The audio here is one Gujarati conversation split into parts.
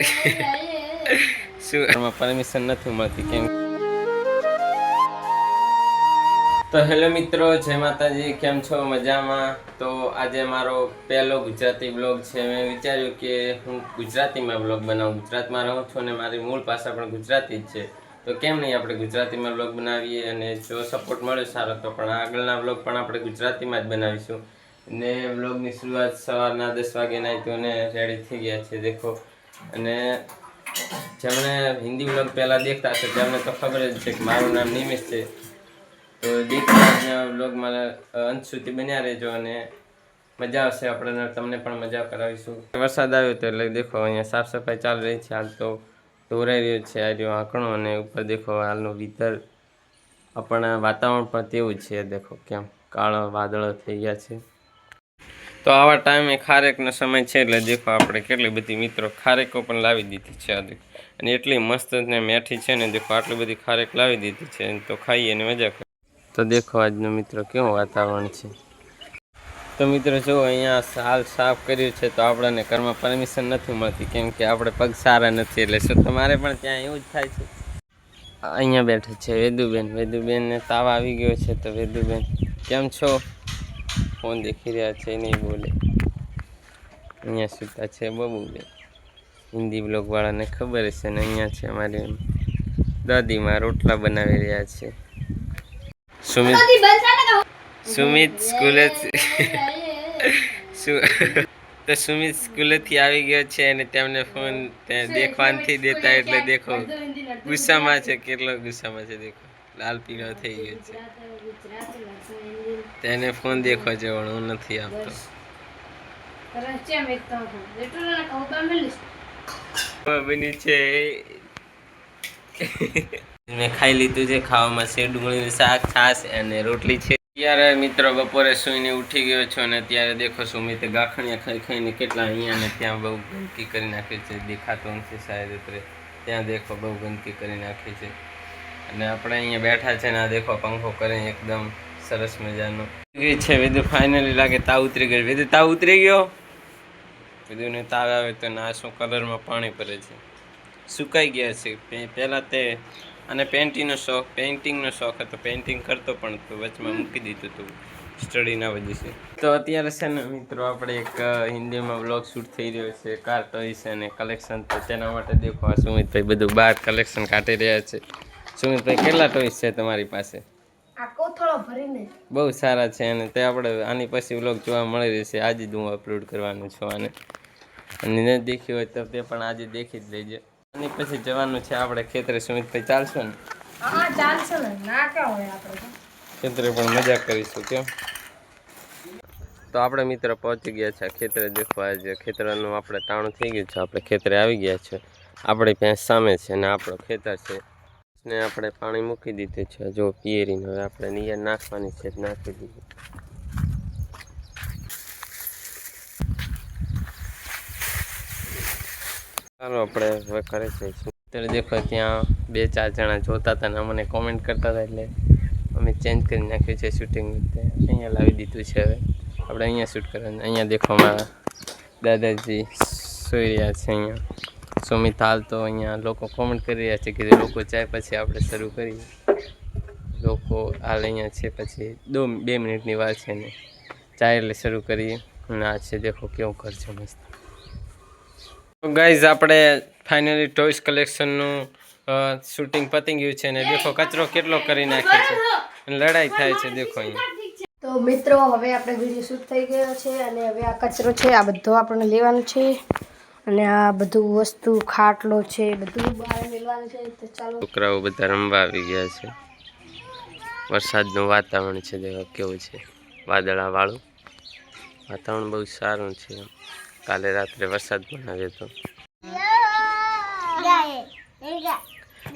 શું પરમિશન નથી મળતી કેમ? તો હેલો મિત્રો, જય માતાજી, કેમ છો? મજામાં? તો આજે મારો પહેલો ગુજરાતી બ્લોગ છે. મેં વિચાર્યું કે હું ગુજરાતીમાં બ્લોગ બનાવું. ગુજરાતમાં રહું છું અને મારી મૂળ ભાષા પણ ગુજરાતી જ છે, તો કેમ નહીં આપણે ગુજરાતીમાં બ્લોગ બનાવીએ. અને જો સપોર્ટ મળે સારો તો પણ આગળના બ્લોગ પણ આપણે ગુજરાતીમાં જ બનાવીશું. ને બ્લોગની શરૂઆત સવારના 10 વાગે નાહી તો ને રેડી થઈ ગયા છે દેખો. અને જેમણે હિન્દી બ્લોગ પહેલાં દેખતા હશે તેમને તો ખબર જ છે કે મારું નામ નિમેશ છે. તો દેખના બ્લોગમાં અંત સુધી બન્યા રહેજો અને મજા આવશે. આપણે તમને પણ મજા કરાવીશું. વરસાદ આવ્યો તો એટલે દેખો અહીંયા સાફ સફાઈ ચાલી રહી છે. હાલ તો દોરાઈ રહ્યો છે આ રહ્યો આંકણો, અને ઉપર દેખો હાલનું વિતર આપણા વાતાવરણ પણ તેવું જ છે. દેખો કેમ કાળા વાદળો થઈ ગયા છે. તો આવા ટાઈમે ખારેકનો સમય છે એટલે દેખો આપણે કેટલી બધી મિત્રો ખારેકો પણ લાવી દીધી છે આજે, અને એટલી મસ્ત ને મેઠી છે ને દેખો આટલી બધી ખારેક લાવી દીધી છે. તો ખાઈએ અને મજા કરીએ. તો દેખો આજનું મિત્રો કેવું વાતાવરણ છે. તો મિત્રો જો અહીંયા હાલ સાફ કર્યું છે તો આપણને ઘરમાં પરમિશન નથી મળતી કેમ કે આપણે પગ સારા નથી. એટલે શું તમારે પણ ત્યાં એવું જ થાય છે? અહીંયા બેઠે છે વેદુબેન. વેદુબેનને તાવ આવી ગયો છે. તો વેદુબેન કેમ છો? ફોન દેખી રહ્યા છે, નહીં બોલે. અહીંયા સૂતા છે બબુબેન, હિન્દી બ્લોગવાળાને ખબર છે. ને અહીંયા છે અમારી દાદીમાં રોટલા બનાવી રહ્યા છે. સુમિત સ્કૂલેથી આવી ગયો છે અને તેમને ફોન દેખવા નથી દેતા. એટલે દેખો ગુસ્સામાં છે, કેટલો ગુસ્સામાં છે. દેખો લાલ પીળો થઈ ગયો છે. તેને ફોન દેખવા જવાનો હું નથી આપતો. બની છે મેં ખાઈ લીધું છે. ખાવામાં છે ડુંગળીનું શાક, છાશ અને રોટલી છે. ત્યારે મિત્રો બપોરે સૂઈને ઉઠી ગયો છો અને ત્યારે દેખો સુમિતે ગાંખણિયા ખાઈ ખાઈને કેટલા અહીંયા ને ત્યાં બહુ ગંદકી કરી નાખી છે. દેખાતો નથી શાયદ એટલે ત્યાં દેખો બહુ ગંદકી કરી નાખી છે. અને આપણે અહીંયા બેઠા છે ને આ દેખો પંખો કરીને એકદમ સરસ મજાનો છે. વિધુ ફાઇનલી લાગે તાવ ઉતરી ગયો. વિધુ તાવ ઉતરી ગયો. વિધુને તાવ આવે તો ના શું કલરમાં પાણી ભરે છે, સુકાઈ ગયા છે. પહેલાં તે અને પેઇન્ટિંગનો શોખ હતો, પેઇન્ટિંગ કરતો પણ તો વચમાં મૂકી દીધું હતું સ્ટડીના વજહથી. તો અત્યારે છે ને મિત્રો આપણે એક હિન્દીમાં બ્લોગ શૂટ થઈ રહ્યો છે કાર ટોયસ અને કલેક્શન. તો તેના માટે દેખો આ સુમિતભાઈ બધું બહાર કલેક્શન કાઢી રહ્યા છે. સુમિતભાઈ કેટલા ટોયસ છે તમારી પાસે? બહુ સારા છે. અને તે આપણે આની પછી વ્લોગ જોવા મળી રહેશે. આજે જ હું અપલોડ કરવાનું છું આને, અને ન દેખી હોય તો તે પણ આજે દેખી જ લેજે. આની પછી જવાનું છે આપણે ખેતરે. સુમિતભાઈ ચાલશો ને? ખેતરે પણ મજા કરીશું કેમ. તો આપણે મિત્રો પહોંચી ગયા છે ખેતરે. દેખો આજે ખેતરનું આપણે ટાણું થઈ ગયું છે. આપણે ખેતરે આવી ગયા છે. આપણી ભેંસ સામે છે ને આપણો ખેતર છે ને આપણે પાણી મૂકી દીધું છે. જો પિયરીને હવે આપણે નિયર નાખવાની છે, નાખી દીધું. ચાલો આપણે હવે કરે છે. અત્યારે દેખો ત્યાં 2-4 જણા જોતા હતા ને અમને કોમેન્ટ કરતા હતા એટલે અમે ચેન્જ કરી નાખ્યું છે શૂટિંગ. અહીંયા લાવી દીધું છે. હવે આપણે અહીંયા શૂટ કરવાનું. અહીંયા દેખો અમારા દાદાજી સૂઈ રહ્યા છે. અહીંયા સુમિત હાલ તો અહીંયા લોકો કોમેન્ટ કરી રહ્યા છે કે લોકો જાય પછી આપણે શરૂ કરીએ. લોકો હાલ અહીંયા છે, પછી 2 મિનિટની વાર છે ને ચાય એટલે શરૂ કરીએ. અને આ છે દેખો કેવું ઘર છે મસ્ત. તો ગાઈઝ આપણે ફાઇનલી ટોયસ કલેક્શનનું શૂટિંગ પતી ગયું છે ને દેખો કચરો કેટલો કરી નાખ્યો છે અને લડાઈ થાય છે દેખો અહીંયા. તો મિત્રો હવે આપણે વિડીયો શૂટ થઈ ગયો છે અને હવે આ કચરો છે આ બધો આપણને લેવાનું છે. અને આ બધું વસ્તુ ખાટલો છે બધું બહાર મેળવાનું છે. તો ચાલો છોકરાઓ બધા રમવા આવી ગયા છે. વરસાદનું વાતાવરણ છે દેખો કેવું છે, વાદળાવાળું વાતાવરણ બહુ સારું છે. કાલે રાત્રે વરસાદ પણ આવ્યો હતો.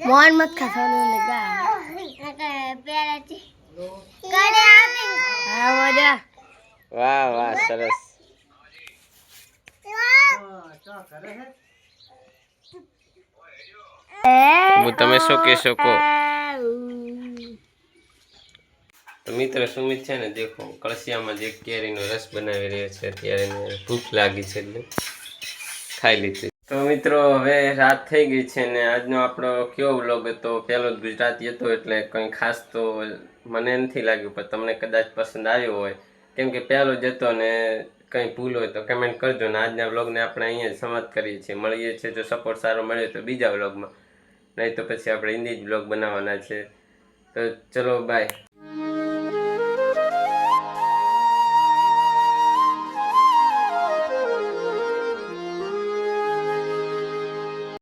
મોહન મત ખાવાનું ને ગા વાહ વાહ સરસ. તમે શું કહેશો કહો? તો મિત્ર સુમિત છે ને દેખો કળશિયામાં જે કેરીનો રસ બનાવી રહ્યો છે. અત્યારે ભૂખ લાગી છે એટલે ખાઈ લીધું. તો મિત્રો હવે રાત થઈ ગઈ છે ને આજનો આપણો કયો વ્લોગ હતો, પહેલો જ ગુજરાતી હતો એટલે કંઈ ખાસ તો મને નથી લાગ્યું, પણ તમને કદાચ પસંદ આવ્યો હોય કેમ કે પહેલો જ હતો ને કંઈ ભૂલ હોય તો કમેન્ટ કરજો ને આજના વ્લોગને આપણે અહીંયા સમાપ્ત કરીએ છીએ. મળીએ છીએ જો સપોર્ટ સારો મળ્યો તો બીજા વ્લોગમાં, નહીં તો પછી આપણે હિન્દી જ વ્લોગ બનાવવાના છે. તો ચલો બાય.